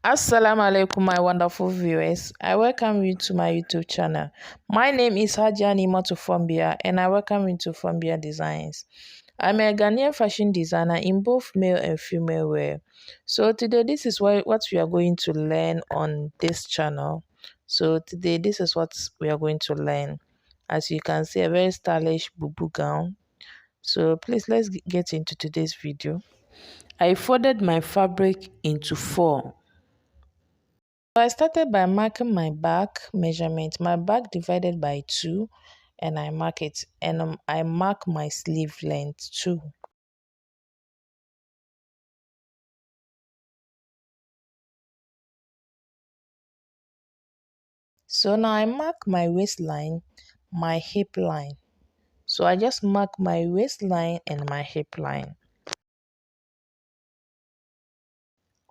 Assalamu alaikum, my wonderful viewers. I welcome you to my YouTube channel. My name is Hajani Motofombia and I welcome you to Fombia Designs. I'm a Ghanaian fashion designer in both male and female wear. So today this is what we are going to learn on this channel. So today this is what we are going to learn. As you can see, a very stylish bubu gown. So please let's get into today's video. I folded my fabric into four. So I started by marking my back measurement, my back divided by 2, and I mark it, and I mark my sleeve length too. So now I mark my waistline, my hip line. So I just mark my waistline and my hip line.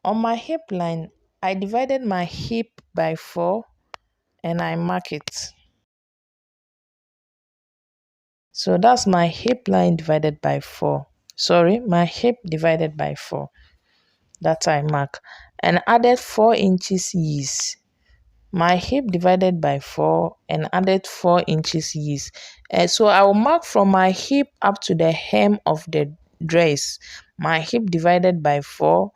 On my hip line, I divided my hip by 4 and I mark it. So that's my hip line divided by 4. Sorry, my hip divided by 4. That I mark. And added 4 inches ease. My hip divided by 4 and added 4 inches ease. So I will mark from my hip up to the hem of the dress. My hip divided by 4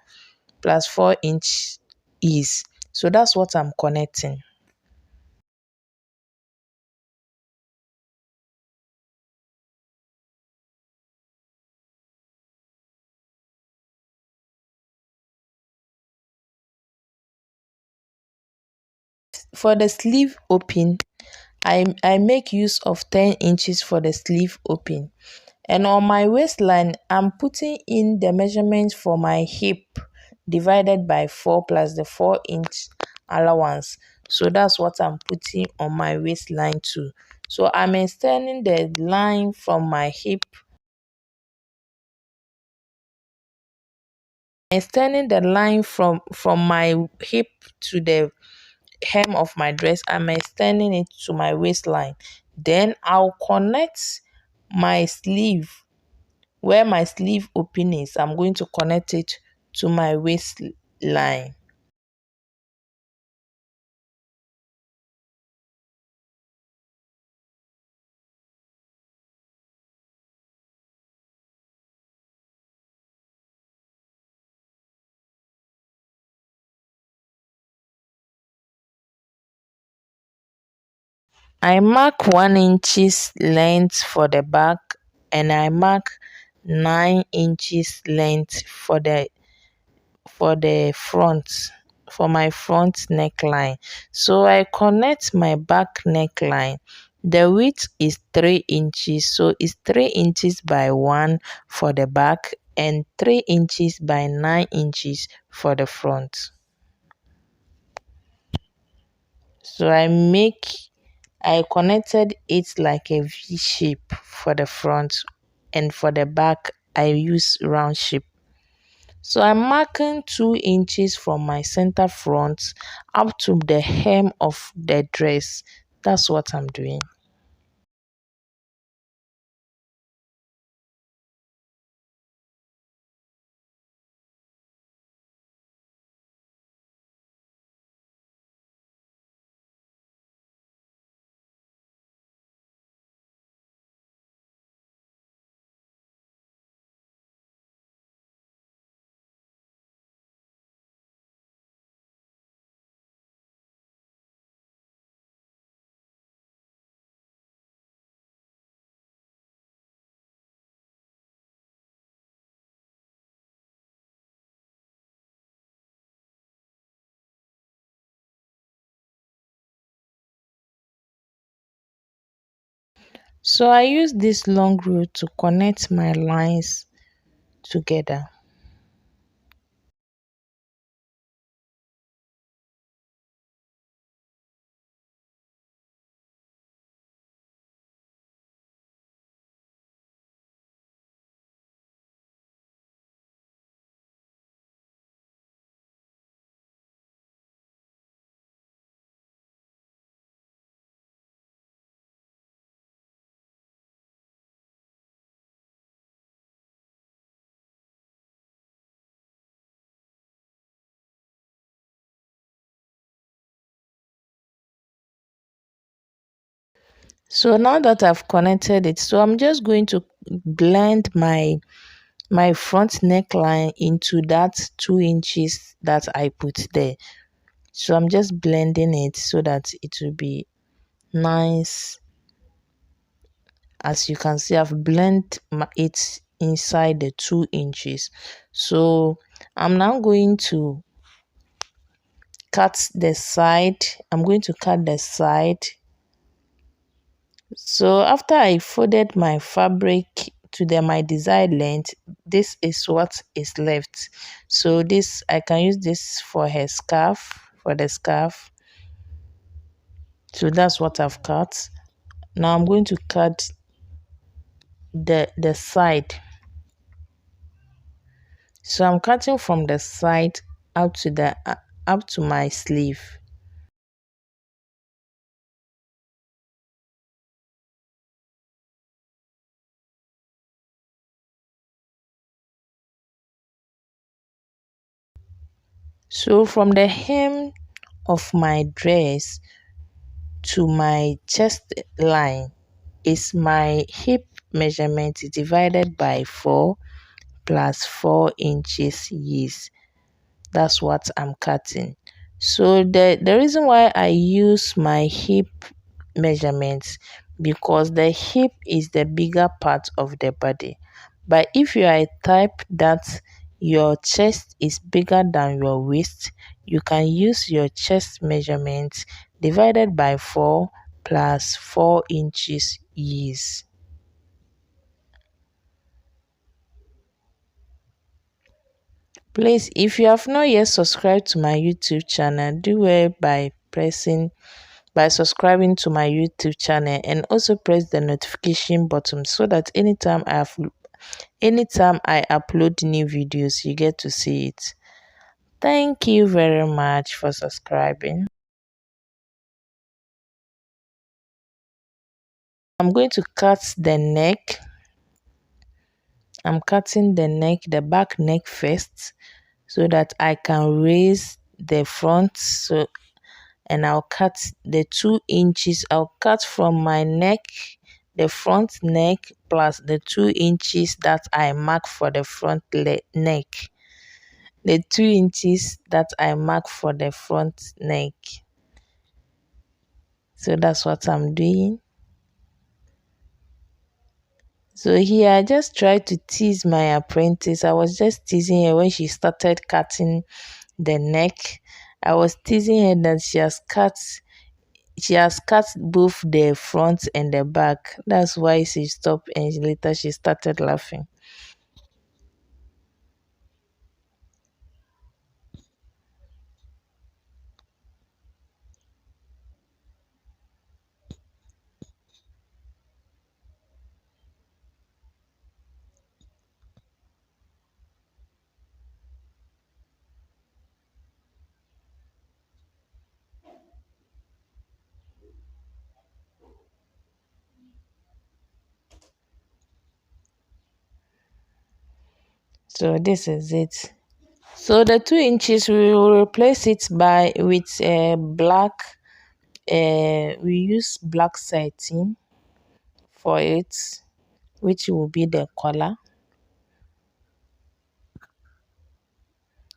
plus 4-inch ease. So that's what I'm connecting. For the sleeve open, I make use of 10 inches for the sleeve open. And on my waistline, I'm putting in the measurement for my hip divided by 4 plus the 4-inch allowance. So that's what I'm putting on my waistline too. So I'm extending the line from my hip, extending the line from my hip to the hem of my dress. I'm extending it to my waistline. Then I'll connect my sleeve where my sleeve open is. I'm going to connect it to my waistline. I mark 1 inches length for the back and I mark 9 inches length for the front, for my front neckline. So I connect my back neckline. The width is 3 inches, so it's 3 inches by 1 for the back and 3 inches by 9 inches for the front. So I connected it like a V shape for the front, and for the back I use round shape. So I'm marking 2 inches from my center front up to the hem of the dress. That's what I'm doing. So I use this long rope to connect my lines together. So now that I've connected it, so I'm just going to blend my front neckline into that 2 inches that I put there. So I'm just blending it so that it will be nice. As you can see, I've blended it inside the 2 inches. So I'm now going to cut the side. I'm going to cut the side. So after I folded my fabric to my desired length, this is what is left. So this, I can use this for her scarf, for the scarf. So that's what I've cut. Now I'm going to cut the side. So I'm cutting from the side up to up to my sleeve. So from the hem of my dress to my chest line is my hip measurement divided by 4 plus 4 inches. Yes, that's what I'm cutting. So the reason why I use my hip measurements, because the hip is the bigger part of the body. But if you are a type that your chest is bigger than your waist, you can use your chest measurements divided by 4 plus 4 inches. Yes. Please, if you have not yet subscribed to my YouTube channel, do it by subscribing to my YouTube channel, and also press the notification button so that anytime I upload new videos, you get to see it. Thank you very much for subscribing. I'm going to cut the neck. I'm cutting the back neck first, so that I can raise the front. So, and I'll cut the 2 inches. I'll cut from my neck, the front neck, plus the 2 inches that I mark for the front neck. The 2 inches that I mark for the front neck. So that's what I'm doing. So here I just tried to tease my apprentice. I was just teasing her when she started cutting the neck. I was teasing her that she has cut both the front and the back. That's why she stopped, and later she started laughing. So this is it. So the 2 inches, we will replace it with black. We use black satin for it, which will be the color.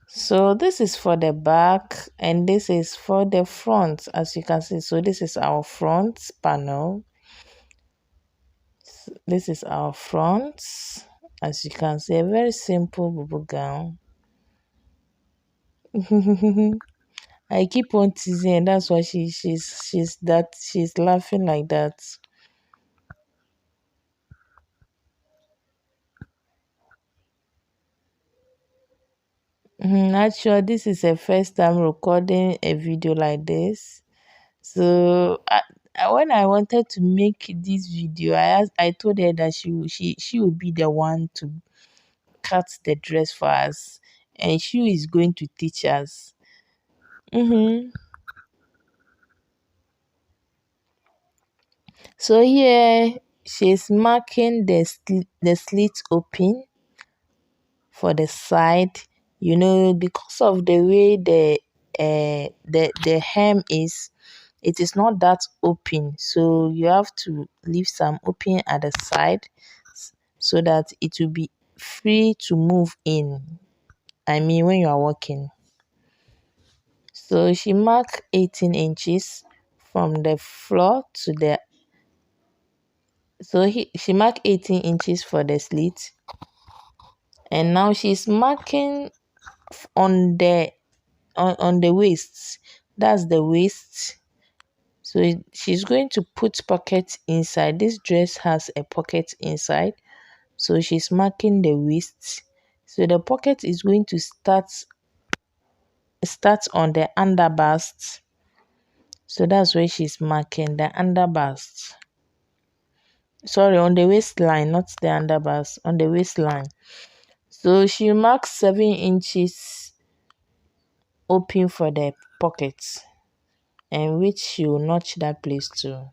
So this is for the back, and this is for the front, as you can see. So this is our front panel. This is our front, as you can see. A very simple bubu gown. I keep on teasing, and that's why she's laughing like that. Actually, this is a first time recording a video like this. So when I wanted to make this video, I told her that she would be the one to cut the dress for us, and she is going to teach us. Mm-hmm. So here she's marking the slit open for the side. Because of the way the hem is, it is not that open, so you have to leave some open at the side so that it will be free to move in. I mean, when you are walking. So she marked 18 inches from the floor to the she marked 18 inches for the slit, and now she's marking on the on the waist. That's the waist. So she's going to put pocket inside. This dress has a pocket inside. So she's marking the waist. So the pocket is going to start on the under bust. So that's where she's marking the under bust. Sorry, on the waistline, not the under bust, on the waistline. So she marks 7 inches open for the pockets, and which she will notch that place too.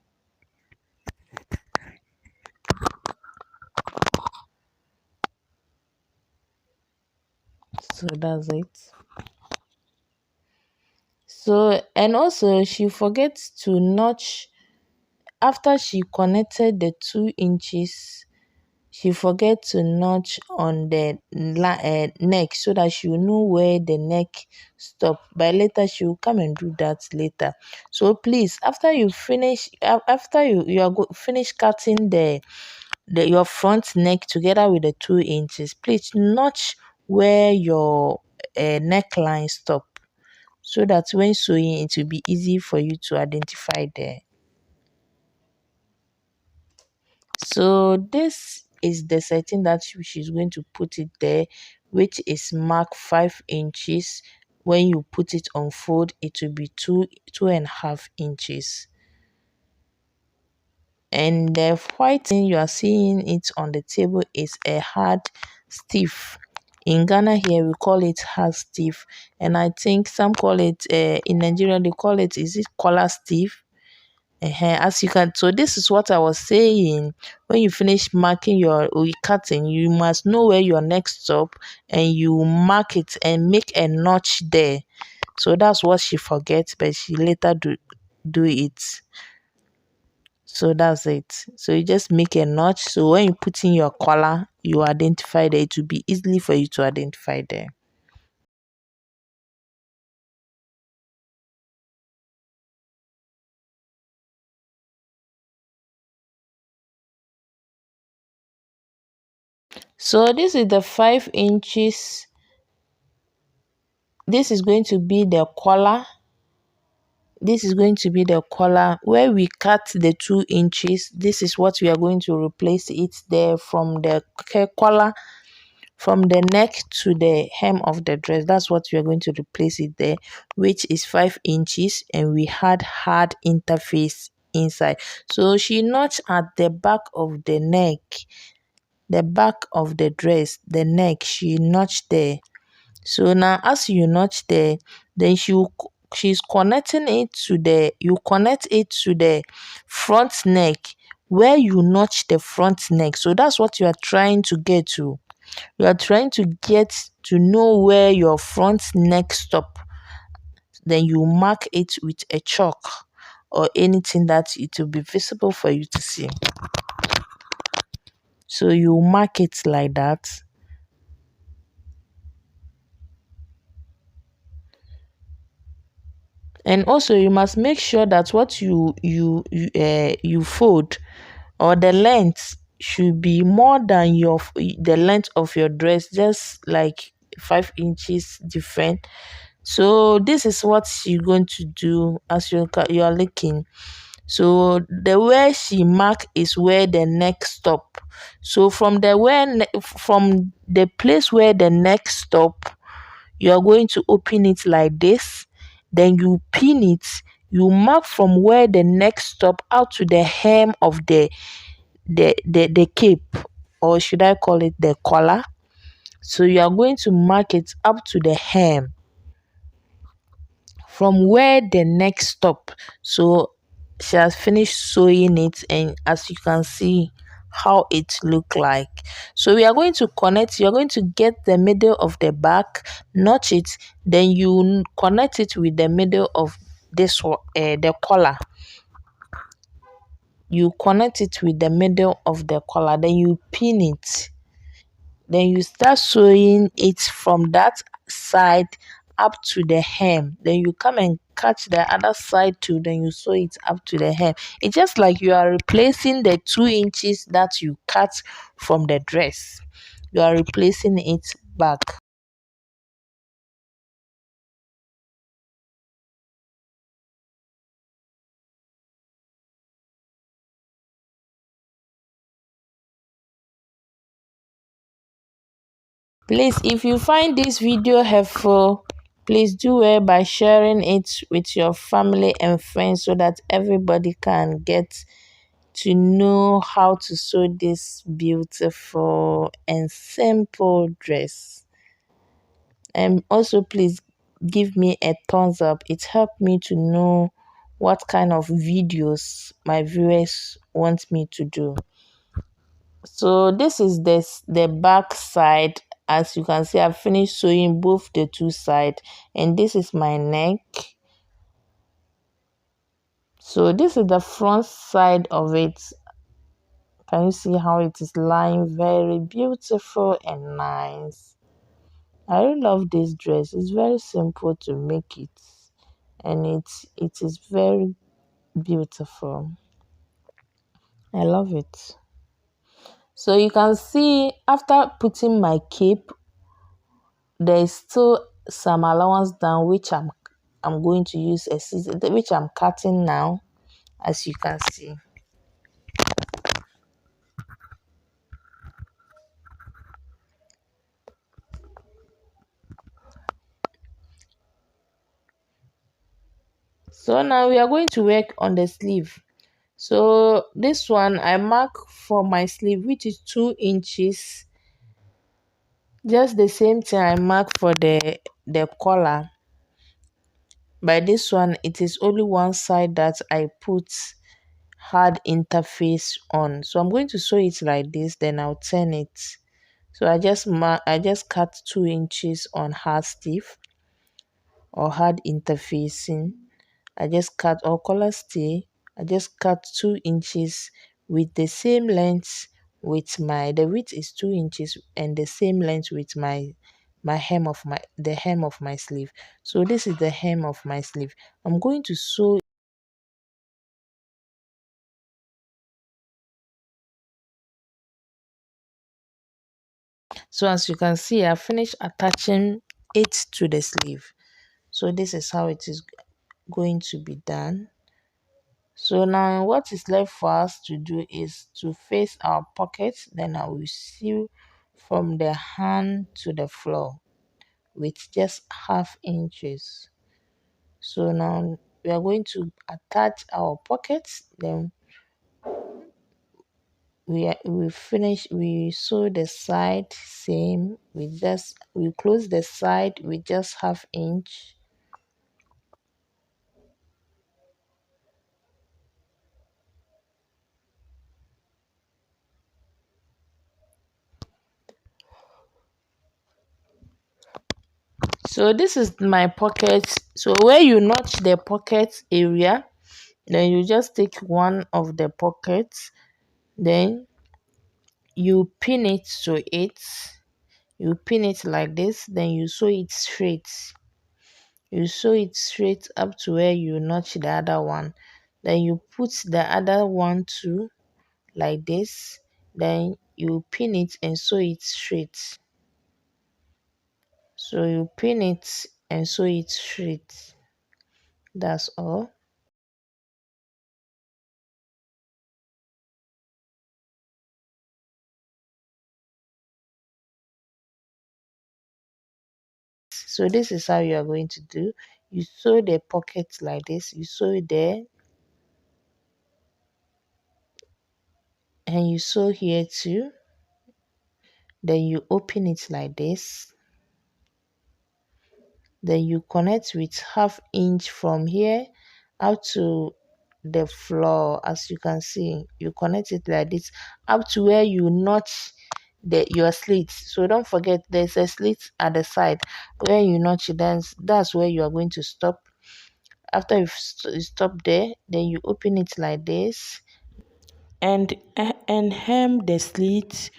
So that's it. So, and also she forgets to notch after she connected the 2 inches. She forget to notch on the neck so that she will know where the neck stop. But later she will come and do that later. So please, after you finish, after you are finish cutting your front neck together with the 2 inches, please notch where your neckline stop, so that when sewing it will be easy for you to identify there. So this is the setting that she's going to put it there, which is marked 5 inches. When you put it on fold, it will be 2.5 inches. And the white thing you are seeing it on the table is a hard stiff. In Ghana here we call it hard stiff, and I think some call it in Nigeria they call it, is it collar stiff? As you can, so this is what I was saying. When you finish marking your or cutting, you must know where your next stop, and you mark it and make a notch there. So that's what she forgets, but she later do it. So that's it. So you just make a notch. So when you put in your collar, you identify there. It will be easily for you to identify there. So this is the 5 inches. This is going to be the collar. This is going to be the collar where we cut the 2 inches. This is what we are going to replace it there, from the collar, from the neck to the hem of the dress. That's what we are going to replace it there, which is 5 inches, and we had hard interface inside. So she notched at the back of the neck, the back of the dress, the neck. She notched there. So now as you notch there, then she's connecting it to the, you connect it to the front neck where you notch the front neck. So that's what you are trying to get to. You are trying to get to know where your front neck stop. Then you mark it with a chalk or anything that it will be visible for you to see. So you mark it like that. And also you must make sure that what you fold, or the length should be more than the length of your dress, just like 5 inches different. So this is what you're going to do as you are looking. So the where she mark is where the neck stop. So from from the place where the neck stop, you are going to open it like this, then you pin it. You mark from where the neck stop out to the hem of the cape, or should I call it the collar. So you are going to mark it up to the hem from where the neck stop. So she has finished sewing it, and as you can see how it look like. So we are going to connect, you're going to get the middle of the back, notch it, then you connect it with the middle of the collar. You connect it with the middle of the collar, then you pin it. Then you start sewing it from that side up to the hem. Then you come and catch the other side too. Then you sew it up to the hem. It's just like you are replacing the 2 inches that you cut from the dress. You are replacing it back. Please, if you find this video helpful, please do well by sharing it with your family and friends so that everybody can get to know how to sew this beautiful and simple dress. And also, please give me a thumbs up. It helped me to know what kind of videos my viewers want me to do. So this is the back side. As you can see, I've finished sewing both the two sides, and this is my neck. So this is the front side of it. Can you see how it is lying very beautiful and nice? I really love this dress. It's very simple to make it, and it is very beautiful. I love it. So you can see after putting my cape, there is still some allowance down which I'm going to use a scissor, which I'm cutting now, as you can see. So now we are going to work on the sleeve. So this one I mark for my sleeve, which is 2 inches. Just the same thing I mark for the collar. By this one, it is only one side that I put hard interface on. So I'm going to sew it like this, then I'll turn it. So I just cut 2 inches on hard stiff or hard interfacing. I just cut or collar stay. I just cut 2 inches with the same length with the width is 2 inches and the same length with the hem of my sleeve. So this is the hem of my sleeve. I'm going to sew. So as you can see, I finished attaching it to the sleeve. So this is how it is going to be done. So now what is left for us to do is to face our pockets. Then I will sew from the hand to the floor with just half inches. So now we are going to attach our pockets. Then we sew the side same. We close the side with just half inch. So this is my pocket. So where you notch the pocket area, then you just take one of the pockets, then you pin it to it. You pin it like this, then you sew it straight. You sew it straight up to where you notch the other one. Then you put the other one too like this. Then you pin it and sew it straight. So you pin it and sew it straight. That's all. So this is how you are going to do. You sew the pocket like this. You sew it there. And you sew here too. Then you open it like this. Then you connect with half inch from here out to the floor. As you can see, you connect it like this up to where you notch your slits. So don't forget there's a slit at the side where you notch it. That's where you are going to stop. After you stop there, then you open it like this, and hem the slit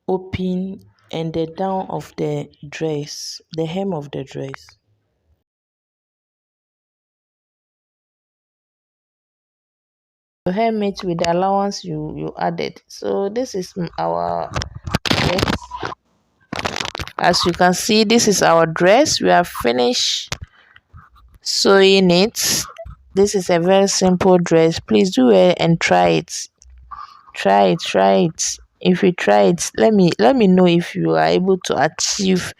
open, and the down of the dress, the hem of the dress. You hem it with the allowance you added. So this is our dress. As you can see, this is our dress. We have finished sewing it. This is a very simple dress. Please do it and try it. Try it. If you try it, let me know if you are able to achieve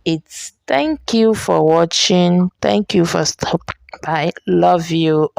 it. Thank you for watching. Thank you for stopping by. Love you.